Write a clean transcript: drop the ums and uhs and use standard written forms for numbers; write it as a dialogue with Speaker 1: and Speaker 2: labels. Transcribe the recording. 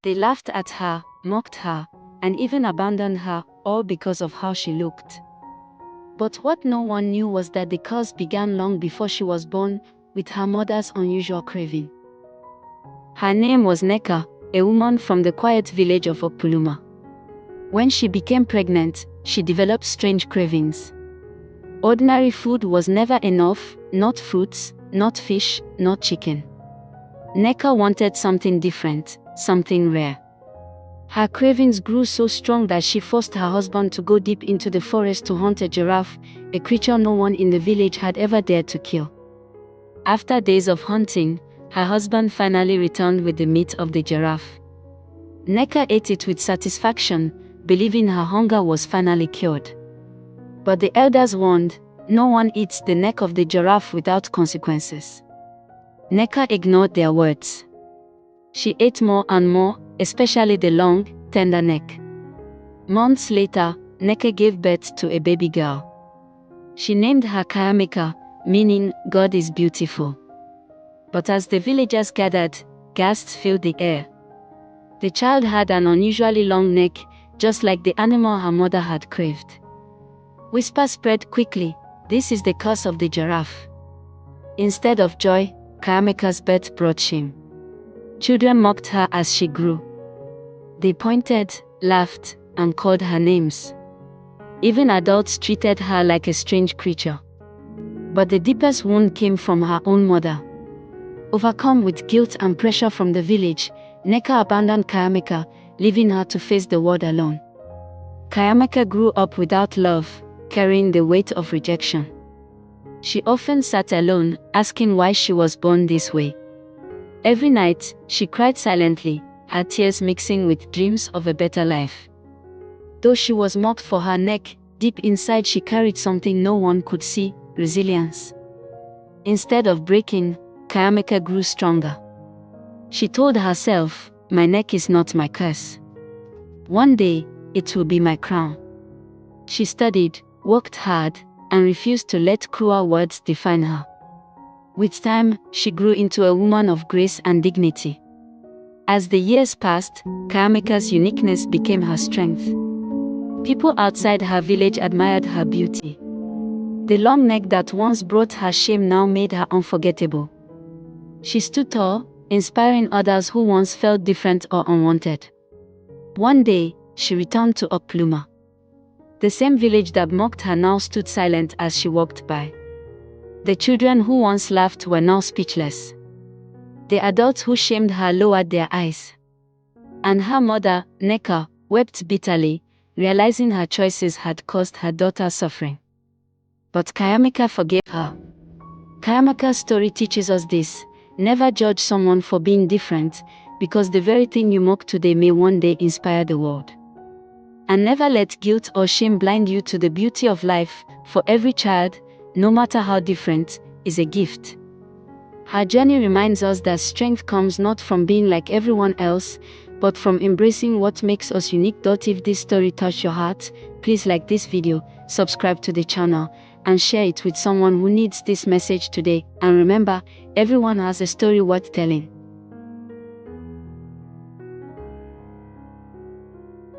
Speaker 1: They laughed at her, mocked her, and even abandoned her, all because of how she looked. But what no one knew was that the curse began long before she was born, with her mother's unusual craving. Her name was Neka, a woman from the quiet village of Opuluma. When she became pregnant, she developed strange cravings. Ordinary food was never enough, not fruits, not fish, not chicken. Neka wanted something different, something rare. Her cravings grew so strong that she forced her husband to go deep into the forest to hunt a giraffe, a creature no one in the village had ever dared to kill. After days of hunting, her husband finally returned with the meat of the giraffe. Neka ate it with satisfaction, believing her hunger was finally cured. But the elders warned, no one eats the neck of the giraffe without consequences. Neka ignored their words. She ate more and more, especially the long, tender neck. Months later, Neka gave birth to a baby girl. She named her Chiamaka, meaning God is beautiful. But as the villagers gathered, gasps filled the air. The child had an unusually long neck, just like the animal her mother had craved. Whispers spread quickly, this is the curse of the giraffe. Instead of joy, Chiamaka's birth brought shame. Children mocked her as she grew. They pointed, laughed, and called her names. Even adults treated her like a strange creature. But the deepest wound came from her own mother. Overcome with guilt and pressure from the village, Neka abandoned Chiamaka, leaving her to face the world alone. Chiamaka grew up without love, carrying the weight of rejection. She often sat alone, asking why she was born this way. Every night, she cried silently, her tears mixing with dreams of a better life. Though she was mocked for her neck, deep inside she carried something no one could see, resilience. Instead of breaking, Chiamaka grew stronger. She told herself, my neck is not my curse. One day, it will be my crown. She studied, worked hard, and refused to let cruel words define her. With time, she grew into a woman of grace and dignity. As the years passed, Chiamaka's uniqueness became her strength. People outside her village admired her beauty. The long neck that once brought her shame now made her unforgettable. She stood tall, inspiring others who once felt different or unwanted. One day, she returned to Opuluma. The same village that mocked her now stood silent as she walked by. The children who once laughed were now speechless. The adults who shamed her lowered their eyes. And her mother, Neka, wept bitterly, realizing her choices had caused her daughter suffering. But Chiamaka forgave her. Chiamaka's story teaches us this: never judge someone for being different, because the very thing you mock today may one day inspire the world. And never let guilt or shame blind you to the beauty of life, for every child, no matter how different, is a gift. Her journey reminds us that strength comes not from being like everyone else, but from embracing what makes us unique. If this story touched your heart, please like this video, subscribe to the channel, and share it with someone who needs this message today. And remember, everyone has a story worth telling.